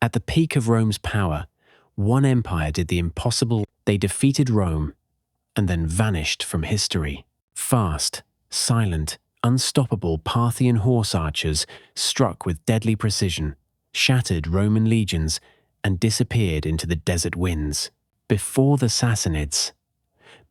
At the peak of Rome's power, one empire did the impossible. They defeated Rome and then vanished from history. Fast, silent, unstoppable Parthian horse archers struck with deadly precision, shattered Roman legions, and disappeared into the desert winds. Before the Sassanids,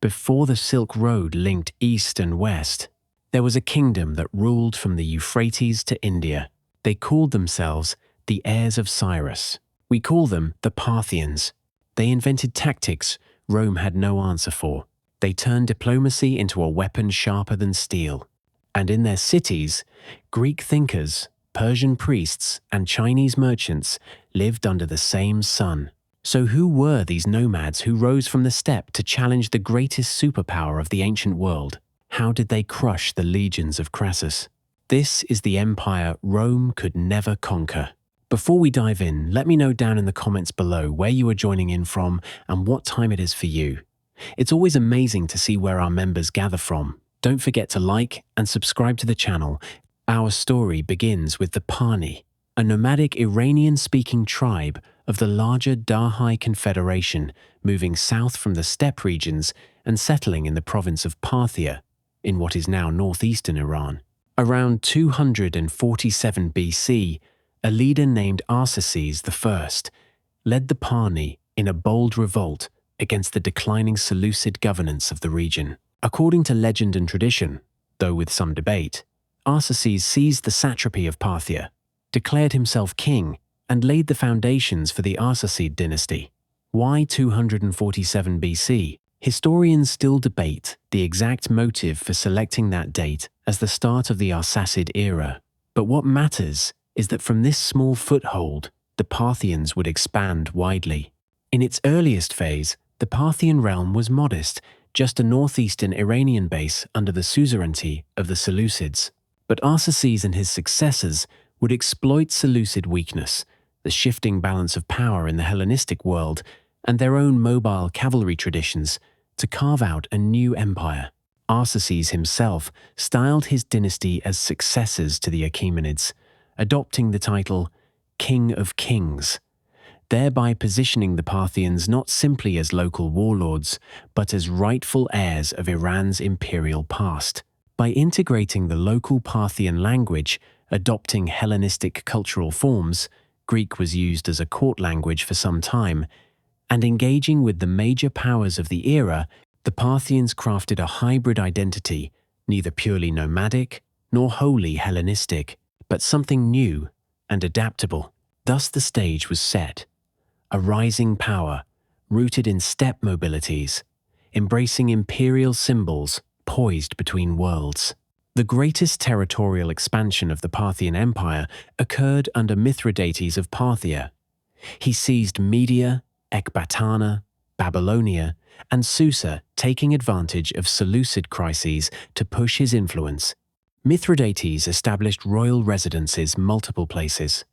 before the Silk Road linked east and west, there was a kingdom that ruled from the Euphrates to India. They called themselves the heirs of Cyrus. We call them the Parthians. They invented tactics Rome had no answer for. They turned diplomacy into a weapon sharper than steel. And in their cities, Greek thinkers, Persian priests, and Chinese merchants lived under the same sun. So who were these nomads who rose from the steppe to challenge the greatest superpower of the ancient world? How did they crush the legions of Crassus? This is the empire Rome could never conquer. Before we dive in, let me know down in the comments below where you are joining in from and what time it is for you. It's always amazing to see where our members gather from. Don't forget to like and subscribe to the channel. Our story begins with the Pani, a nomadic Iranian-speaking tribe of the larger Dahai Confederation, moving south from the steppe regions and settling in the province of Parthia, in what is now northeastern Iran. Around 247 BC, a leader named Arsaces I led the Pani in a bold revolt against the declining Seleucid governance of the region. According to legend and tradition, though with some debate, Arsaces seized the satrapy of Parthia, declared himself king, and laid the foundations for the Arsacid dynasty. Why 247 BC? Historians still debate the exact motive for selecting that date as the start of the Arsacid era. But what matters is that from this small foothold, the Parthians would expand widely. In its earliest phase, the Parthian realm was modest, just a northeastern Iranian base under the suzerainty of the Seleucids. But Arsaces and his successors would exploit Seleucid weakness, the shifting balance of power in the Hellenistic world, and their own mobile cavalry traditions to carve out a new empire. Arsaces himself styled his dynasty as successors to the Achaemenids, adopting the title King of Kings, thereby positioning the Parthians not simply as local warlords, but as rightful heirs of Iran's imperial past. By integrating the local Parthian language, adopting Hellenistic cultural forms, Greek was used as a court language for some time, and engaging with the major powers of the era, the Parthians crafted a hybrid identity, neither purely nomadic nor wholly Hellenistic, but something new and adaptable. Thus the stage was set. A rising power, rooted in steppe mobilities, embracing imperial symbols, poised between worlds. The greatest territorial expansion of the Parthian Empire occurred under Mithridates of Parthia. He seized Media, Ecbatana, Babylonia, and Susa, taking advantage of Seleucid crises to push his influence. Mithridates established royal residences multiple places: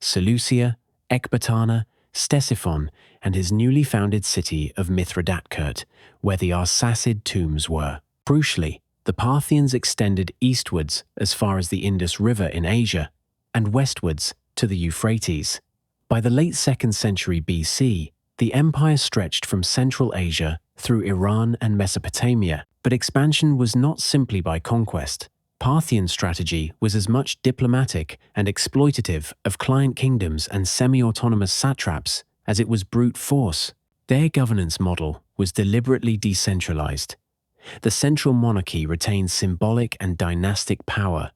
Seleucia, Ecbatana, Ctesiphon, and his newly founded city of Mithridatkert, where the Arsacid tombs were. Crucially, the Parthians extended eastwards as far as the Indus River in Asia, and westwards to the Euphrates. By the late 2nd century BC, the empire stretched from Central Asia through Iran and Mesopotamia, but expansion was not simply by conquest. Parthian strategy was as much diplomatic and exploitative of client kingdoms and semi-autonomous satraps as it was brute force. Their governance model was deliberately decentralized. The central monarchy retained symbolic and dynastic power,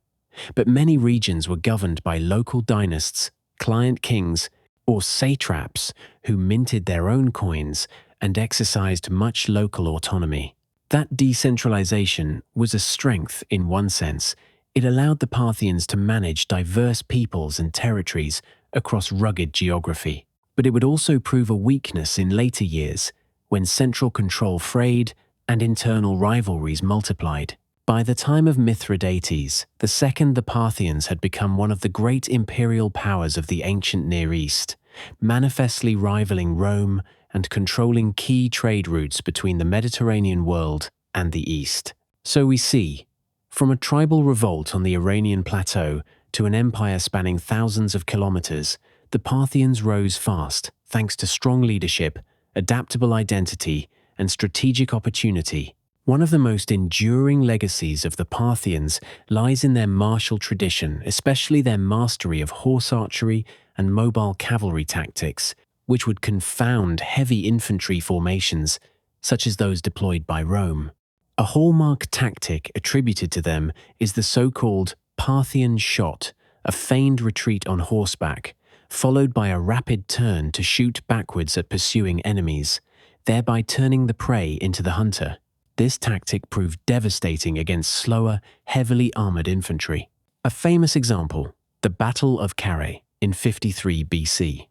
but many regions were governed by local dynasts, client kings, or satraps who minted their own coins and exercised much local autonomy. That decentralization was a strength in one sense. It allowed the Parthians to manage diverse peoples and territories across rugged geography. But it would also prove a weakness in later years, when central control frayed and internal rivalries multiplied. By the time of Mithridates II, the Parthians had become one of the great imperial powers of the ancient Near East, manifestly rivaling Rome and controlling key trade routes between the Mediterranean world and the East. So we see, from a tribal revolt on the Iranian plateau to an empire spanning thousands of kilometers, the Parthians rose fast thanks to strong leadership, adaptable identity, and strategic opportunity. One of the most enduring legacies of the Parthians lies in their martial tradition, especially their mastery of horse archery and mobile cavalry tactics, which would confound heavy infantry formations, such as those deployed by Rome. A hallmark tactic attributed to them is the so-called Parthian shot, a feigned retreat on horseback, followed by a rapid turn to shoot backwards at pursuing enemies, thereby turning the prey into the hunter. This tactic proved devastating against slower, heavily armored infantry. A famous example, the Battle of Carrhae in 53 BC.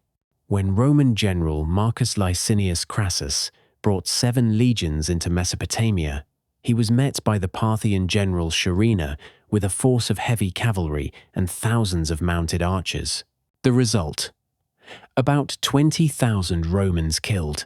When Roman general Marcus Licinius Crassus brought 7 legions into Mesopotamia, he was met by the Parthian general Charina with a force of heavy cavalry and thousands of mounted archers. The result? About 20,000 Romans killed.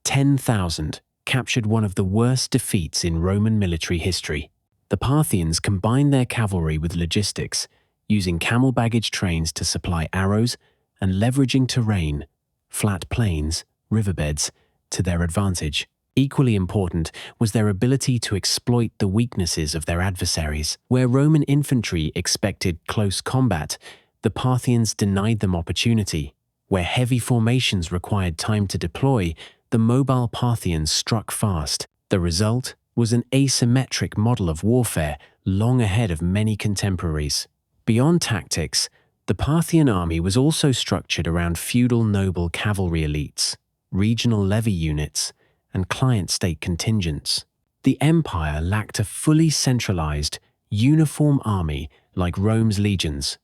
10,000 captured, one of the worst defeats in Roman military history. The Parthians combined their cavalry with logistics, using camel baggage trains to supply arrows and leveraging terrain, flat plains, riverbeds, to their advantage. Equally important was their ability to exploit the weaknesses of their adversaries. Where Roman infantry expected close combat, the Parthians denied them opportunity. Where heavy formations required time to deploy, the mobile Parthians struck fast. The result was an asymmetric model of warfare long ahead of many contemporaries. Beyond tactics, the Parthian army was also structured around feudal noble cavalry elites, regional levy units, and client-state contingents. The empire lacked a fully centralized, uniform army like Rome's legions,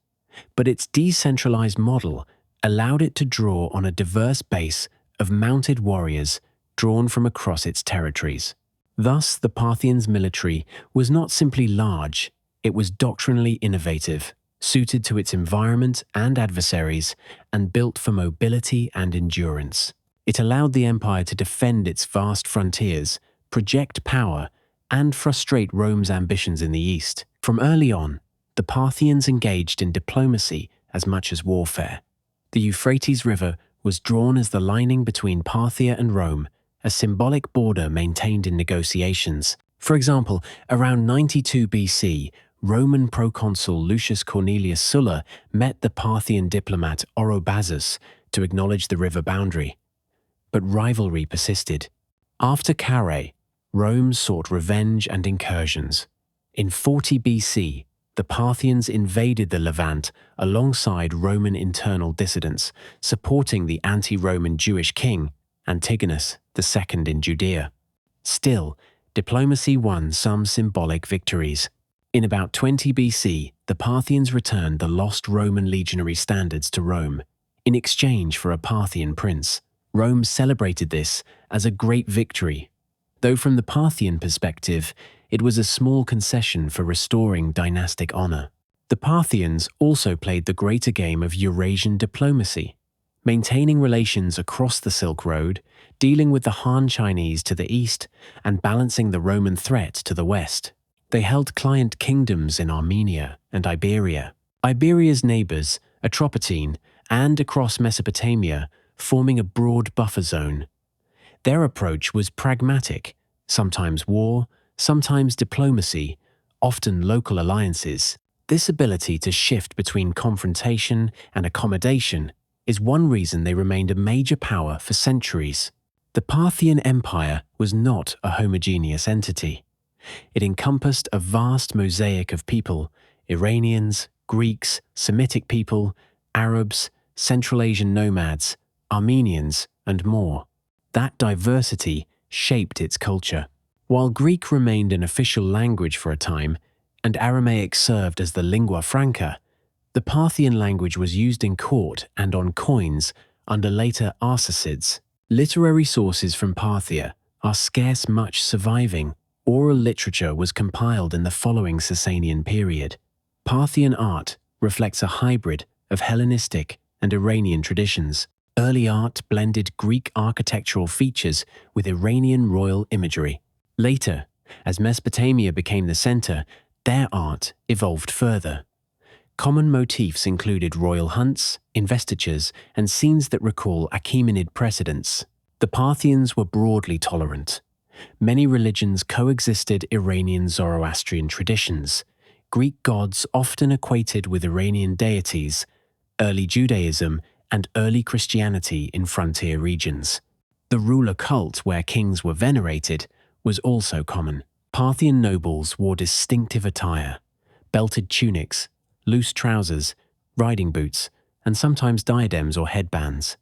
but its decentralized model allowed it to draw on a diverse base of mounted warriors drawn from across its territories. Thus, the Parthians' military was not simply large, it was doctrinally innovative, suited to its environment and adversaries, and built for mobility and endurance. It allowed the empire to defend its vast frontiers, project power, and frustrate Rome's ambitions in the east. From early on, the Parthians engaged in diplomacy as much as warfare. The Euphrates River was drawn as the lining between Parthia and Rome, a symbolic border maintained in negotiations. For example, around 92 BC, Roman proconsul Lucius Cornelius Sulla met the Parthian diplomat Orobazus to acknowledge the river boundary. But rivalry persisted. After Carrhae, Rome sought revenge and incursions. In 40 BC, the Parthians invaded the Levant alongside Roman internal dissidents, supporting the anti-Roman Jewish king, Antigonus II in Judea. Still, diplomacy won some symbolic victories. In about 20 BC, the Parthians returned the lost Roman legionary standards to Rome, in exchange for a Parthian prince. Rome celebrated this as a great victory, though from the Parthian perspective, it was a small concession for restoring dynastic honor. The Parthians also played the greater game of Eurasian diplomacy, maintaining relations across the Silk Road, dealing with the Han Chinese to the east, and balancing the Roman threat to the west. They held client kingdoms in Armenia and Iberia, Iberia's neighbors, Atropatene, and across Mesopotamia, forming a broad buffer zone. Their approach was pragmatic, sometimes war, sometimes diplomacy, often local alliances. This ability to shift between confrontation and accommodation is one reason they remained a major power for centuries. The Parthian Empire was not a homogeneous entity. It encompassed a vast mosaic of people: Iranians, Greeks, Semitic people, Arabs, Central Asian nomads, Armenians, and more. That diversity shaped its culture. While Greek remained an official language for a time, and Aramaic served as the lingua franca, the Parthian language was used in court and on coins under later Arsacids. Literary sources from Parthia are scarce, much surviving. Oral literature was compiled in the following Sasanian period. Parthian art reflects a hybrid of Hellenistic and Iranian traditions. Early art blended Greek architectural features with Iranian royal imagery. Later, as Mesopotamia became the center, their art evolved further. Common motifs included royal hunts, investitures, and scenes that recall Achaemenid precedents. The Parthians were broadly tolerant. Many religions coexisted Iranian Zoroastrian traditions, Greek gods often equated with Iranian deities, early Judaism, and early Christianity in frontier regions. The ruler cult, where kings were venerated, was also common. Parthian nobles wore distinctive attire, belted tunics, loose trousers, riding boots, and sometimes diadems or headbands.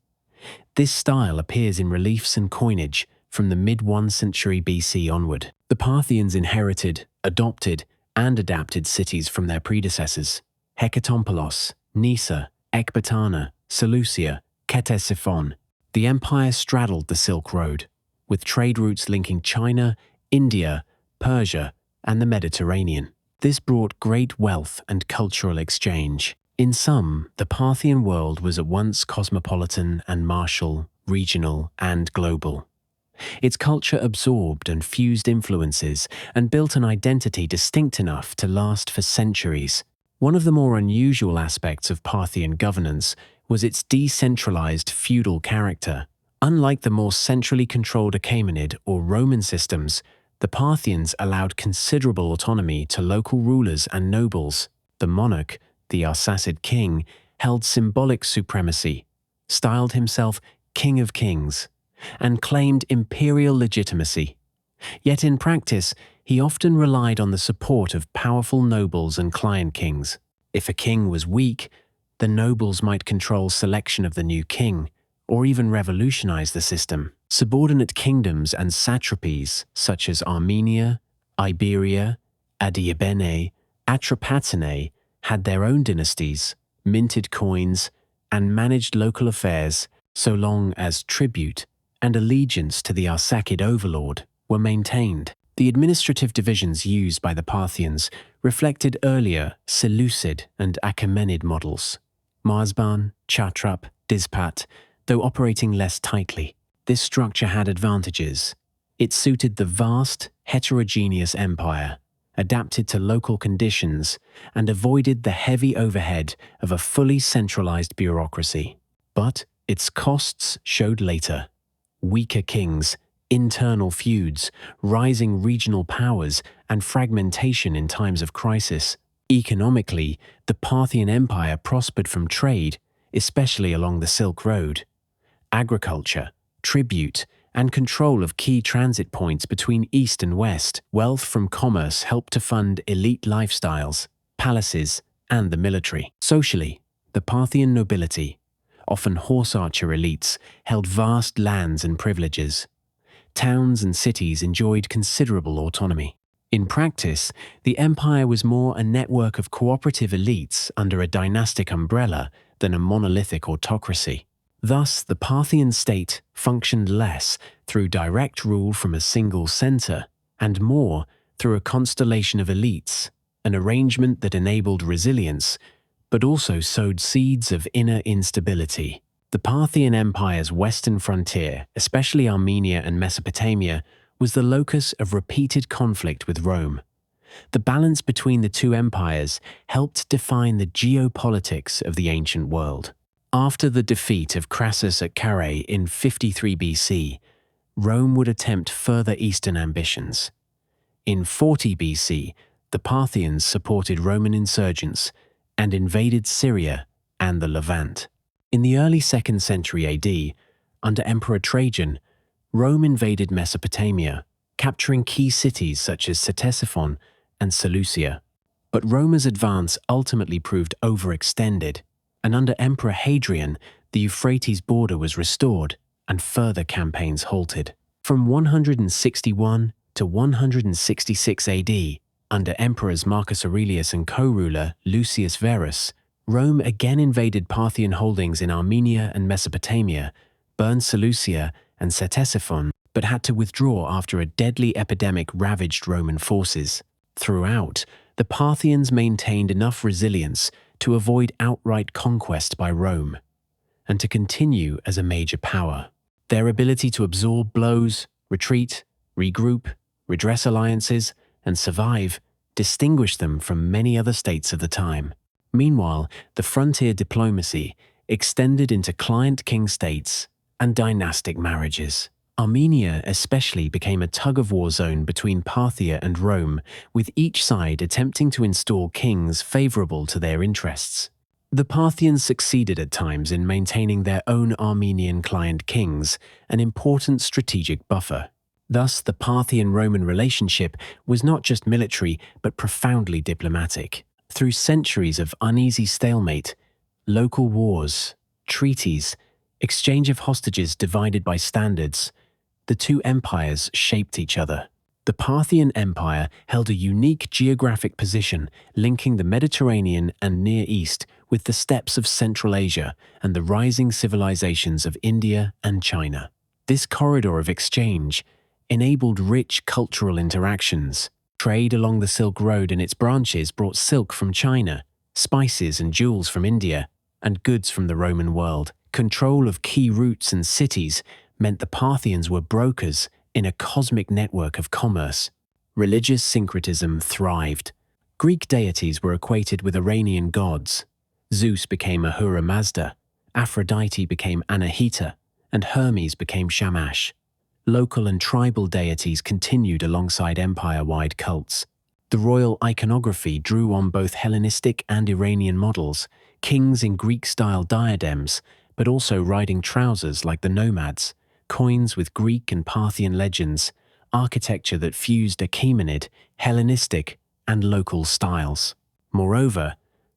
This style appears in reliefs and coinage from the mid-1st century BC onward. The Parthians inherited, adopted, and adapted cities from their predecessors: Hekatompelos, Nisa, Ecbatana, Seleucia, Ctesiphon. The empire straddled the Silk Road, with trade routes linking China, India, Persia, and the Mediterranean. This brought great wealth and cultural exchange. In sum, the Parthian world was at once cosmopolitan and martial, regional and global. Its culture absorbed and fused influences and built an identity distinct enough to last for centuries. One of the more unusual aspects of Parthian governance was its decentralized feudal character. Unlike the more centrally controlled Achaemenid or Roman systems, the Parthians allowed considerable autonomy to local rulers and nobles. The monarch, the Arsacid king, held symbolic supremacy, styled himself King of Kings, and claimed imperial legitimacy. Yet in practice, he often relied on the support of powerful nobles and client kings. If a king was weak, the nobles might control selection of the new king, or even revolutionize the system. Subordinate kingdoms and satrapies, such as Armenia, Iberia, Adiabene, Atropatene, had their own dynasties, minted coins, and managed local affairs, so long as tribute and allegiance to the Arsacid overlord were maintained. The administrative divisions used by the Parthians reflected earlier Seleucid and Achaemenid models: Marsban, Chatrap, Dispat, though operating less tightly. This structure had advantages. It suited the vast, heterogeneous empire, adapted to local conditions, and avoided the heavy overhead of a fully centralized bureaucracy. But its costs showed later: weaker kings, internal feuds, rising regional powers, and fragmentation in times of crisis. Economically, the Parthian Empire prospered from trade, especially along the Silk Road. Agriculture, tribute, and control of key transit points between East and West. Wealth from commerce helped to fund elite lifestyles, palaces, and the military. Socially, the Parthian nobility, often horse archer elites, held vast lands and privileges. Towns and cities enjoyed considerable autonomy. In practice, the empire was more a network of cooperative elites under a dynastic umbrella than a monolithic autocracy. Thus, the Parthian state functioned less through direct rule from a single center and more through a constellation of elites, an arrangement that enabled resilience but also sowed seeds of inner instability. The Parthian Empire's western frontier, especially Armenia and Mesopotamia, was the locus of repeated conflict with Rome. The balance between the two empires helped define the geopolitics of the ancient world. After the defeat of Crassus at Carrhae in 53 BC, Rome would attempt further eastern ambitions. In 40 BC, the Parthians supported Roman insurgents and invaded Syria and the Levant. In the early 2nd century AD, under Emperor Trajan, Rome invaded Mesopotamia, capturing key cities such as Ctesiphon and Seleucia. But Rome's advance ultimately proved overextended, and under Emperor Hadrian, the Euphrates border was restored and further campaigns halted. From 161 to 166 AD, under Emperors Marcus Aurelius and co-ruler Lucius Verus, Rome again invaded Parthian holdings in Armenia and Mesopotamia, burned Seleucia and Ctesiphon, but had to withdraw after a deadly epidemic ravaged Roman forces. Throughout, the Parthians maintained enough resilience to avoid outright conquest by Rome, and to continue as a major power. Their ability to absorb blows, retreat, regroup, redress alliances, and survive distinguished them from many other states of the time. Meanwhile, the frontier diplomacy extended into client king states and dynastic marriages. Armenia especially became a tug-of-war zone between Parthia and Rome, with each side attempting to install kings favorable to their interests. The Parthians succeeded at times in maintaining their own Armenian client kings, an important strategic buffer. Thus, the Parthian-Roman relationship was not just military but profoundly diplomatic. Through centuries of uneasy stalemate, local wars, treaties, exchange of hostages divided by standards, the two empires shaped each other. The Parthian Empire held a unique geographic position linking the Mediterranean and Near East with the steppes of Central Asia and the rising civilizations of India and China. This corridor of exchange enabled rich cultural interactions. Trade along the Silk Road and its branches brought silk from China, spices and jewels from India, and goods from the Roman world. Control of key routes and cities meant the Parthians were brokers in a cosmic network of commerce. Religious syncretism thrived. Greek deities were equated with Iranian gods. Zeus became Ahura Mazda, Aphrodite became Anahita, and Hermes became Shamash. Local and tribal deities continued alongside empire-wide cults. The royal iconography drew on both Hellenistic and Iranian models, kings in Greek-style diadems, but also riding trousers like the nomads, coins with Greek and Parthian legends, architecture that fused Achaemenid, Hellenistic, and local styles. Moreover,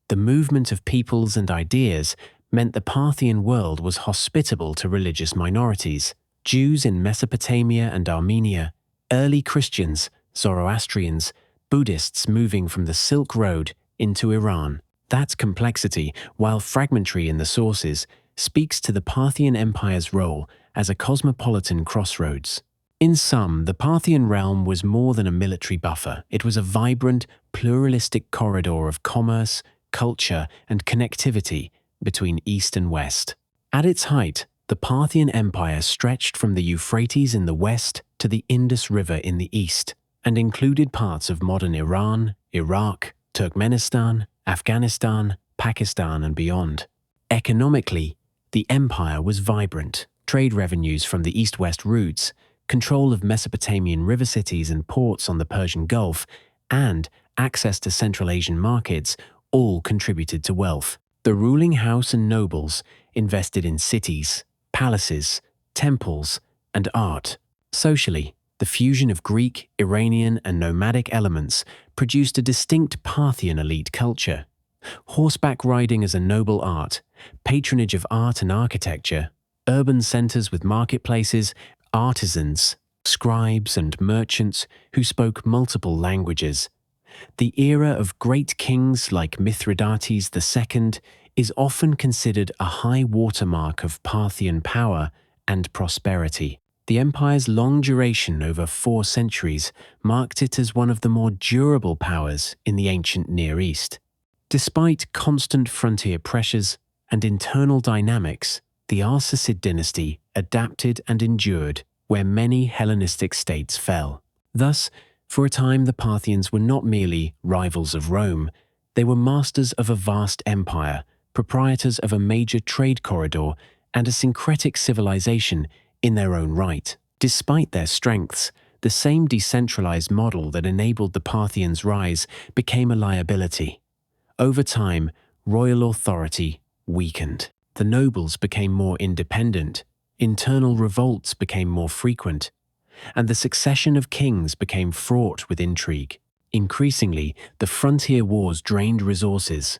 the movement of peoples and ideas meant the Parthian world was hospitable to religious minorities. Jews in Mesopotamia and Armenia, early Christians, Zoroastrians, Buddhists moving from the Silk Road into Iran. That complexity, while fragmentary in the sources, speaks to the Parthian Empire's role as a cosmopolitan crossroads. In sum, the Parthian realm was more than a military buffer. It was a vibrant, pluralistic corridor of commerce, culture, and connectivity between East and West. At its height, the Parthian Empire stretched from the Euphrates in the west to the Indus River in the east, and included parts of modern Iran, Iraq, Turkmenistan, Afghanistan, Pakistan, and beyond. Economically, the empire was vibrant. Trade revenues from the east-west routes, control of Mesopotamian river cities and ports on the Persian Gulf, and access to Central Asian markets all contributed to wealth. The ruling house and nobles invested in cities, palaces, temples, and art. Socially, the fusion of Greek, Iranian, and nomadic elements produced a distinct Parthian elite culture. Horseback riding as a noble art, patronage of art and architecture, urban centers with marketplaces, artisans, scribes, and merchants who spoke multiple languages. The era of great kings like Mithridates II is often considered a high watermark of Parthian power and prosperity. The empire's long duration over 4 centuries marked it as one of the more durable powers in the ancient Near East. Despite constant frontier pressures and internal dynamics, the Arsacid dynasty adapted and endured where many Hellenistic states fell. Thus, for a time the Parthians were not merely rivals of Rome, they were masters of a vast empire, proprietors of a major trade corridor, and a syncretic civilization in their own right. Despite their strengths, the same decentralized model that enabled the Parthians' rise became a liability. Over time, royal authority weakened. The nobles became more independent, internal revolts became more frequent, and the succession of kings became fraught with intrigue. Increasingly, the frontier wars drained resources.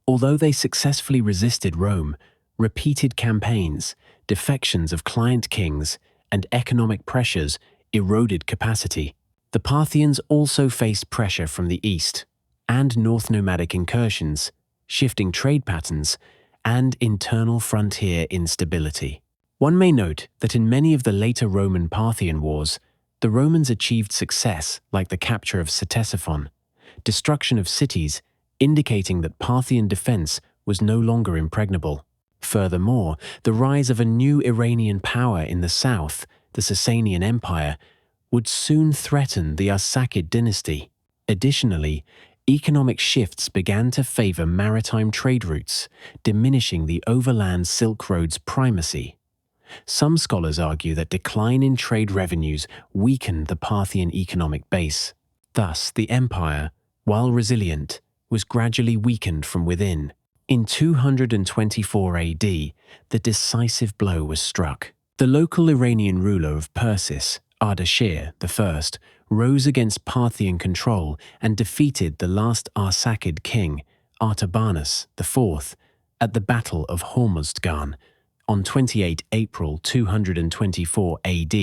Although they successfully resisted Rome, repeated campaigns, defections of client kings, and economic pressures eroded capacity. The Parthians also faced pressure from the east and north nomadic incursions, shifting trade patterns, and internal frontier instability. One may note that in many of the later Roman-Parthian wars, the Romans achieved success like the capture of Ctesiphon, destruction of cities, indicating that Parthian defense was no longer impregnable. Furthermore, the rise of a new Iranian power in the south, the Sasanian Empire, would soon threaten the Arsacid dynasty. Additionally, economic shifts began to favor maritime trade routes, diminishing the overland Silk Road's primacy. Some scholars argue that decline in trade revenues weakened the Parthian economic base. Thus, the empire, while resilient, was gradually weakened from within. In 224 AD, the decisive blow was struck. The local Iranian ruler of Persis, Ardashir I, rose against Parthian control and defeated the last Arsacid king, Artabanus IV, at the Battle of Hormozgan on 28 April 224 AD,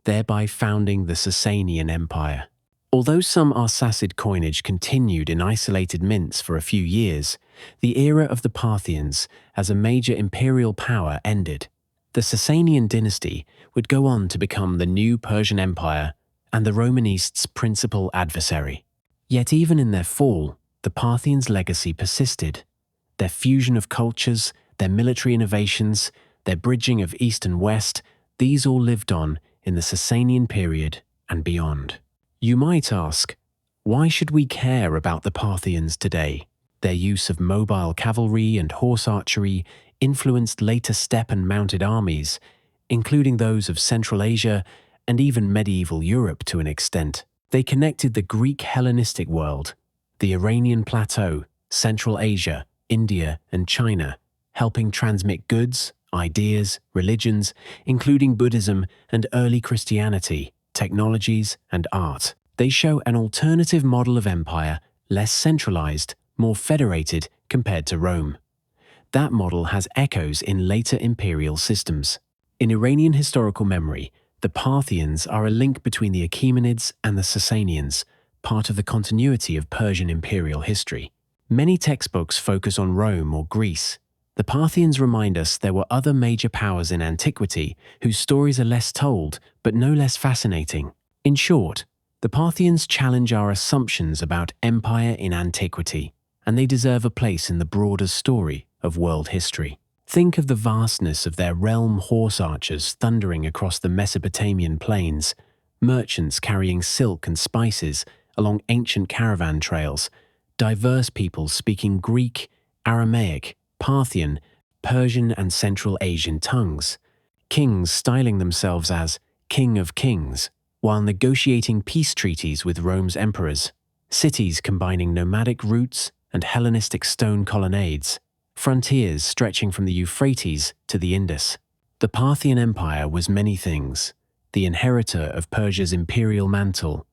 thereby founding the Sasanian Empire. Although some Arsacid coinage continued in isolated mints for a few years, the era of the Parthians as a major imperial power ended. The Sasanian dynasty would go on to become the new Persian Empire and the Roman East's principal adversary. Yet even in their fall, the Parthians' legacy persisted. Their fusion of cultures, their military innovations, their bridging of East and West, these all lived on in the Sasanian period and beyond. You might ask, why should we care about the Parthians today? Their use of mobile cavalry and horse archery influenced later steppe and mounted armies, including those of Central Asia and even medieval Europe to an extent. They connected the Greek Hellenistic world, the Iranian plateau, Central Asia, India, and China, helping transmit goods, ideas, religions, including Buddhism and early Christianity, technologies, and art. They show an alternative model of empire, less centralized, more federated compared to Rome. That model has echoes in later imperial systems. In Iranian historical memory, the Parthians are a link between the Achaemenids and the Sasanians, part of the continuity of Persian imperial history. Many textbooks focus on Rome or Greece. The Parthians remind us there were other major powers in antiquity whose stories are less told, but no less fascinating. In short, the Parthians challenge our assumptions about empire in antiquity, and they deserve a place in the broader story of world history. Think of the vastness of their realm horse archers thundering across the Mesopotamian plains, merchants carrying silk and spices along ancient caravan trails, diverse peoples speaking Greek, Aramaic, Parthian, Persian and Central Asian tongues, kings styling themselves as King of Kings, while negotiating peace treaties with Rome's emperors, cities combining nomadic roots and Hellenistic stone colonnades, frontiers stretching from the Euphrates to the Indus. The Parthian Empire was many things: the inheritor of Persia's imperial mantle,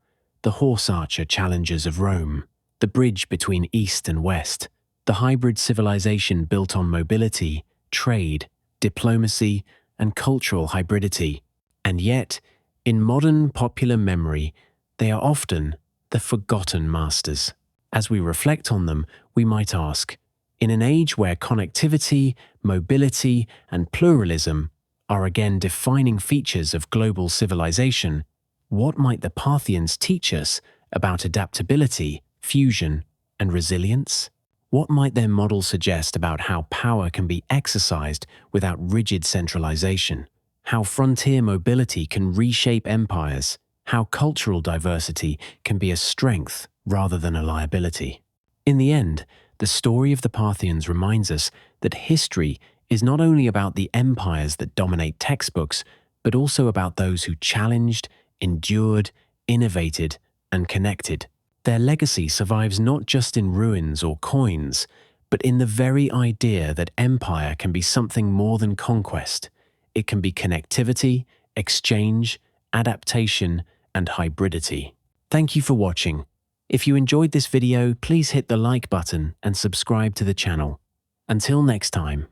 the horse archer challengers of Rome, the bridge between East and West, the hybrid civilization built on mobility, trade, diplomacy, and cultural hybridity. And yet, in modern popular memory, they are often the forgotten masters. As we reflect on them, we might ask, in an age where connectivity, mobility, and pluralism are again defining features of global civilization, what might the Parthians teach us about adaptability, fusion, and resilience? What might their model suggest about how power can be exercised without rigid centralization? How frontier mobility can reshape empires? How cultural diversity can be a strength rather than a liability? In the end, the story of the Parthians reminds us that history is not only about the empires that dominate textbooks, but also about those who challenged, endured, innovated, and connected. Their legacy survives not just in ruins or coins, but in the very idea that empire can be something more than conquest. It can be connectivity, exchange, adaptation, and hybridity. Thank you for watching. If you enjoyed this video, please hit the like button and subscribe to the channel. Until next time.